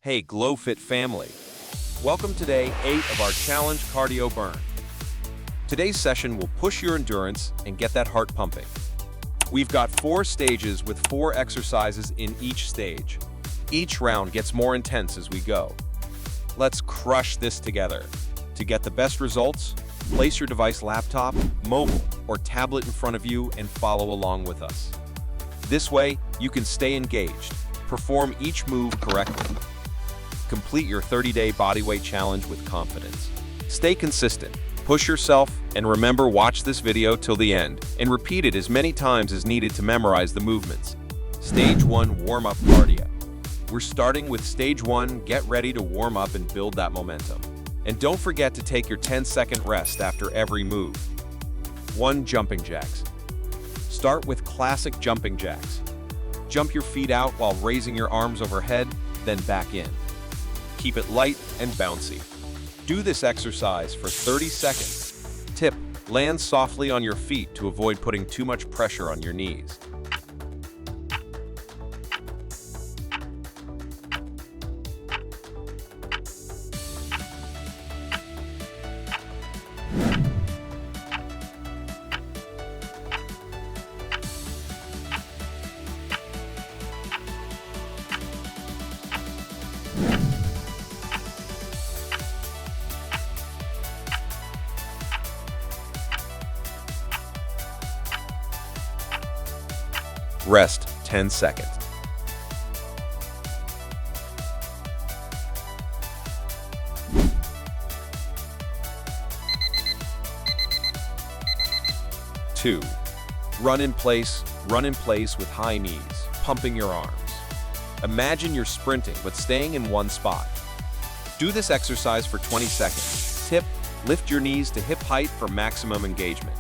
Hey, GlowFit family. Welcome to day 8 of our challenge cardio burn. Today's session will push your endurance and get that heart pumping. We've got 4 stages with 4 exercises in each stage. Each round gets more intense as we go. Let's crush this together. To get the best results, place your device laptop, mobile, or tablet in front of you and follow along with us. This way, you can stay engaged, perform each move correctly. Complete your 30-day bodyweight challenge with confidence. Stay consistent, push yourself, and remember, watch this video till the end and repeat it as many times as needed to memorize the movements. Stage 1 Warm-up Cardio. We're starting with Stage 1. Get ready to warm up and build that momentum. And don't forget to take your 10-second rest after every move. 1 Jumping Jacks. Start with classic jumping jacks. Jump your feet out while raising your arms overhead, then back in. Keep it light and bouncy. Do this exercise for 30 seconds. Tip: land softly on your feet to avoid putting too much pressure on your knees. Rest 10 seconds. Two, run in place with high knees, pumping your arms. Imagine you're sprinting but staying in one spot. Do this exercise for 20 seconds. Tip: lift your knees to hip height for maximum engagement.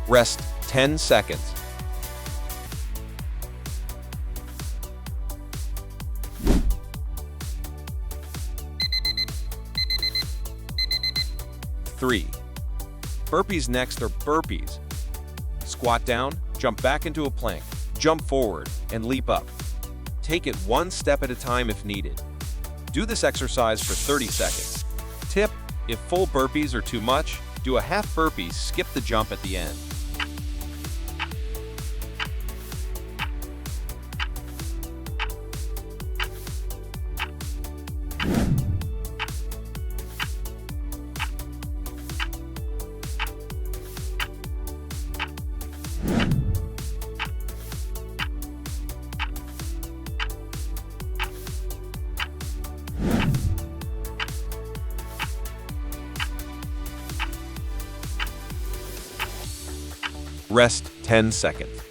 Rest 10 seconds. Three, burpees next are burpees. Squat down, jump back into a plank, jump forward, and leap up. Take it one step at a time if needed. Do this exercise for 30 seconds. Tip: if full burpees are too much, do a half burpee, skip the jump at the end. Rest 10 seconds.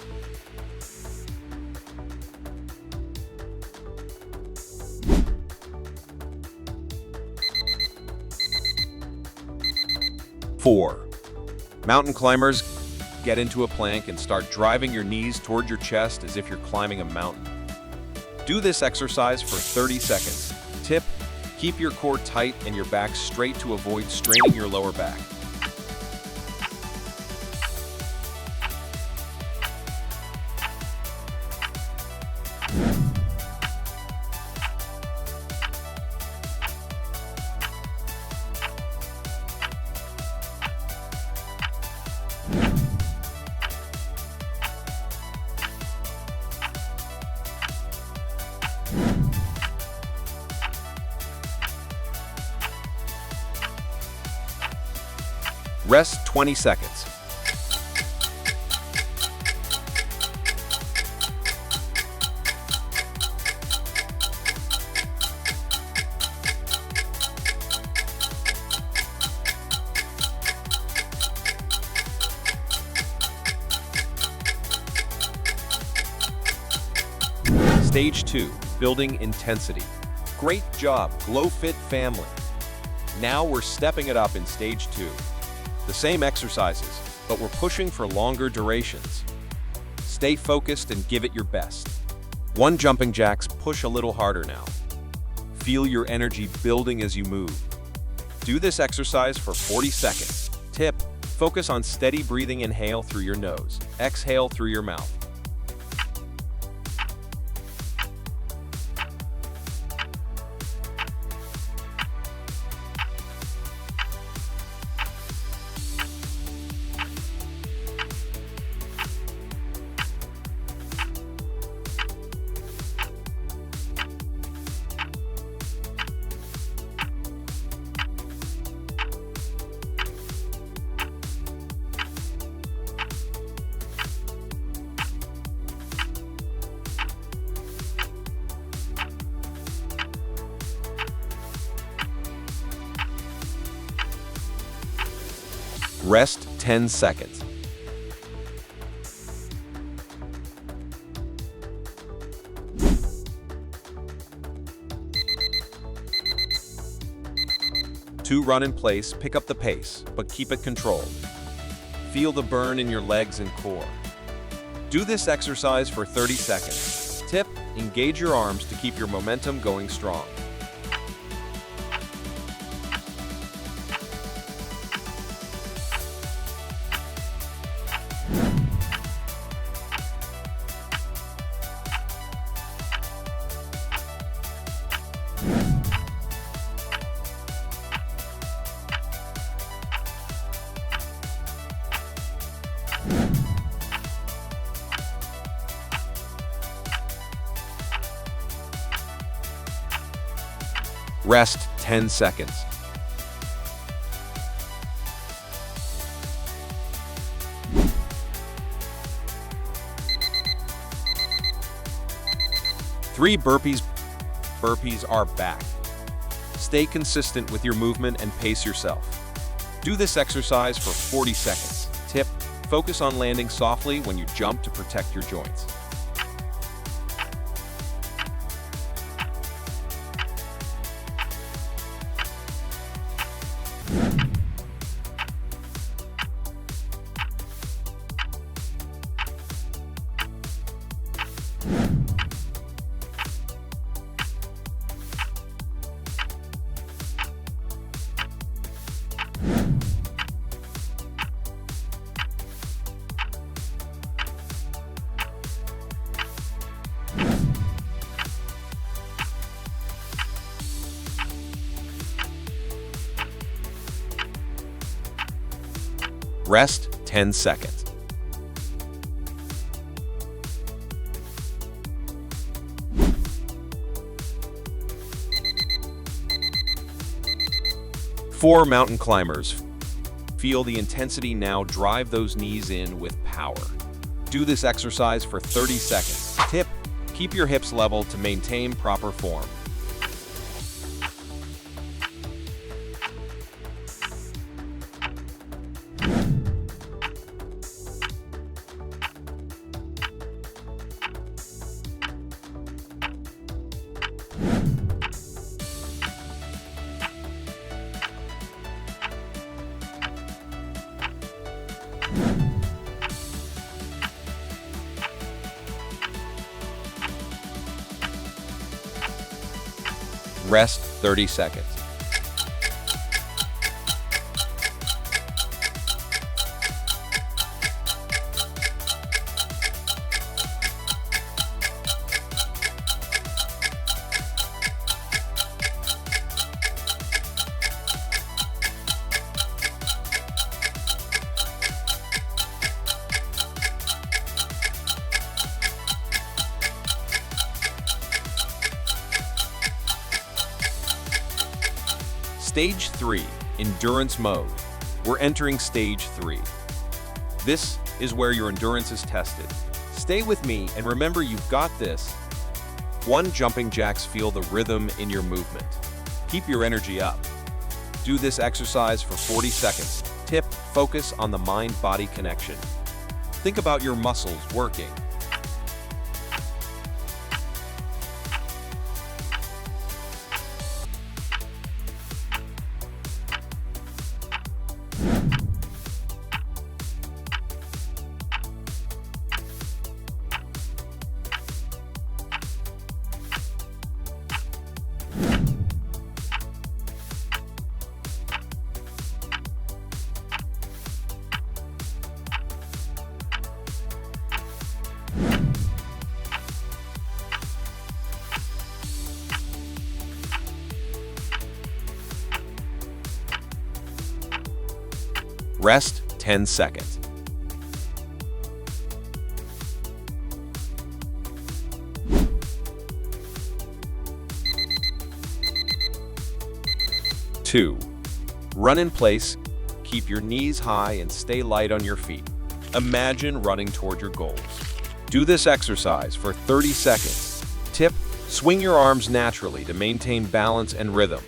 Four, mountain climbers. Get into a plank and start driving your knees toward your chest as if you're climbing a mountain. Do this exercise for 30 seconds. Tip: keep your core tight and your back straight to avoid straining your lower back. Rest 20 seconds. Stage 2, building intensity. Great job, GlowFit family. Now we're stepping it up in Stage 2. The same exercises, but we're pushing for longer durations. Stay focused and give it your best. 1 jumping jacks, push a little harder now. Feel your energy building as you move. Do this exercise for 40 seconds. Tip: focus on steady breathing. Inhale through your nose, exhale through your mouth. Rest 10 seconds. To run in place, pick up the pace, but keep it controlled. Feel the burn in your legs and core. Do this exercise for 30 seconds. Tip: engage your arms to keep your momentum going strong. Rest 10 seconds. Three burpees. Burpees are back. Stay consistent with your movement and pace yourself. Do this exercise for 40 seconds. Tip: focus on landing softly when you jump to protect your joints. Rest 10 seconds. For mountain climbers, feel the intensity now. Drive those knees in with power. Do this exercise for 30 seconds. Tip: keep your hips level to maintain proper form. Rest 30 seconds. Stage 3, Endurance Mode. We're entering Stage 3. This is where your endurance is tested. Stay with me and remember, you've got this. 1 jumping jacks, feel the rhythm in your movement. Keep your energy up. Do this exercise for 40 seconds. Tip: focus on the mind-body connection. Think about your muscles working. Rest 10 seconds. Two, run in place. Keep your knees high and stay light on your feet. Imagine running toward your goals. Do this exercise for 30 seconds. Tip, swing your arms naturally to maintain balance and rhythm.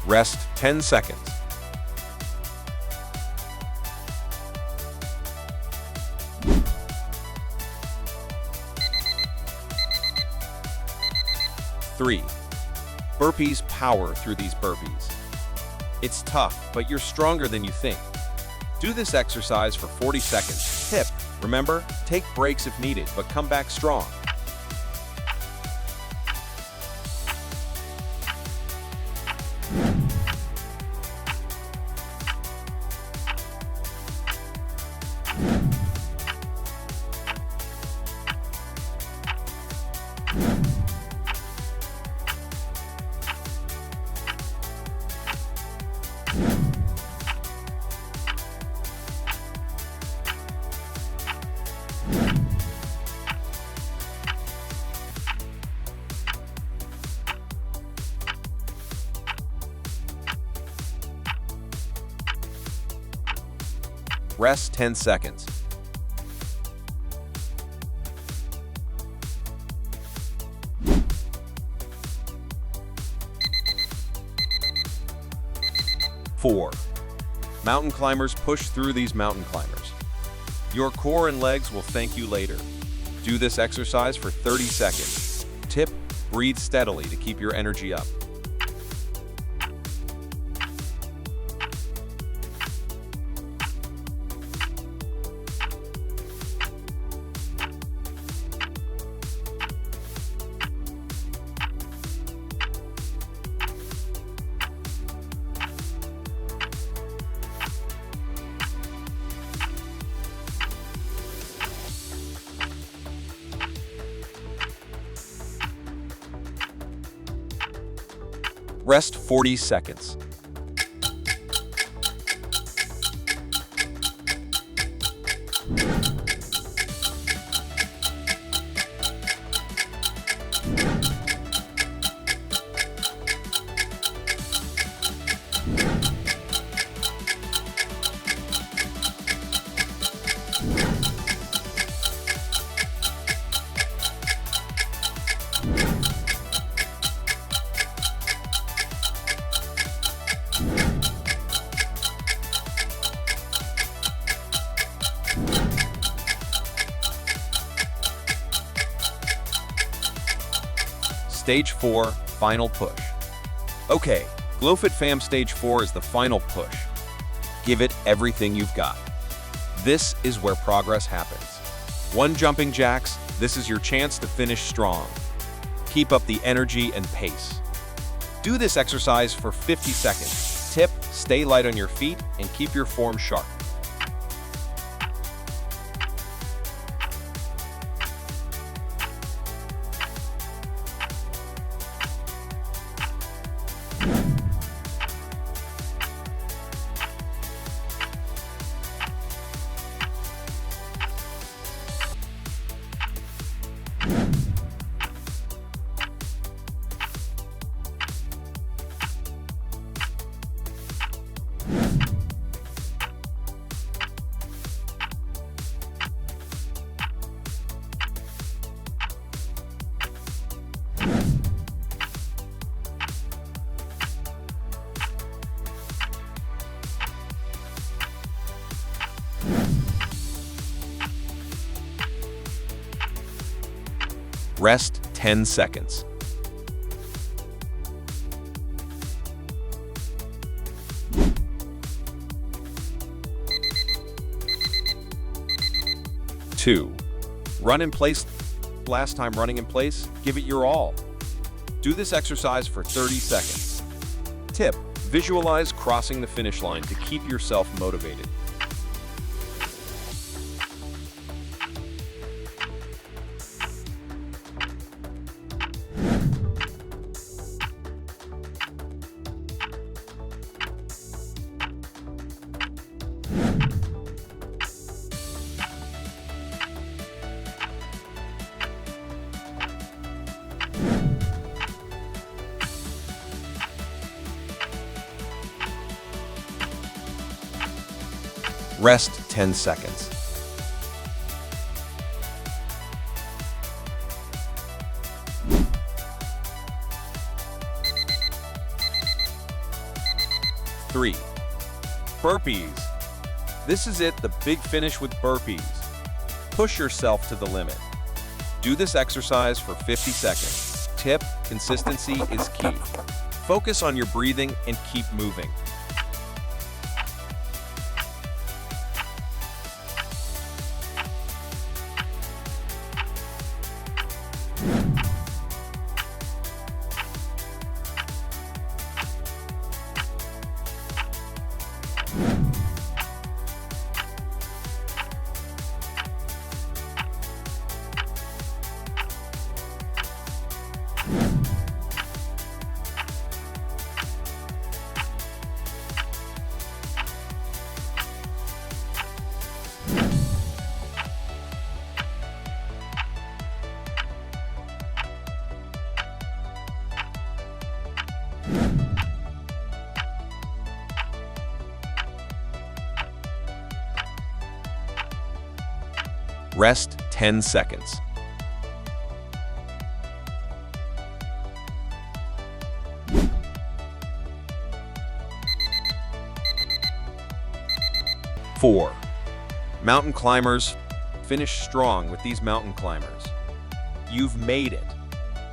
Rest 10 seconds. Three, burpees. Power through these burpees. It's tough, but you're stronger than you think. Do this exercise for 40 seconds. Tip, remember, take breaks if needed, but come back strong. Rest 10 seconds. Four, mountain climbers. Push through these mountain climbers. Your core and legs will thank you later. Do this exercise for 30 seconds. Tip, breathe steadily to keep your energy up. Rest 40 seconds. Stage 4, final push. Okay, GlowFit Fam, Stage 4 is the final push. Give it everything you've got. This is where progress happens. 1 jumping jacks, this is your chance to finish strong. Keep up the energy and pace. Do this exercise for 50 seconds. Tip, stay light on your feet and keep your form sharp. Rest 10 seconds. 2. Run in place. Last time running in place, give it your all. Do this exercise for 30 seconds. Tip: visualize crossing the finish line to keep yourself motivated. Rest 10 seconds. Three. Burpees. This is it, the big finish with burpees. Push yourself to the limit. Do this exercise for 50 seconds. Tip: consistency is key. Focus on your breathing and keep moving. Rest 10 seconds. Four. Mountain climbers. Finish strong with these mountain climbers. You've made it.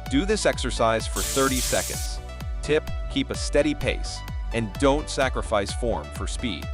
Do this exercise for 30 seconds. Tip: keep a steady pace and don't sacrifice form for speed.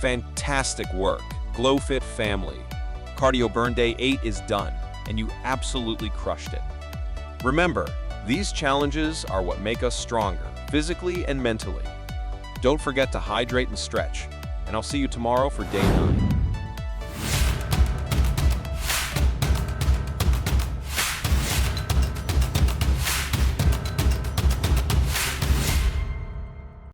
Fantastic work, GlowFit family. Cardio Burn Day 8 is done, and you absolutely crushed it. Remember, these challenges are what make us stronger, physically and mentally. Don't forget to hydrate and stretch, and I'll see you tomorrow for day 9.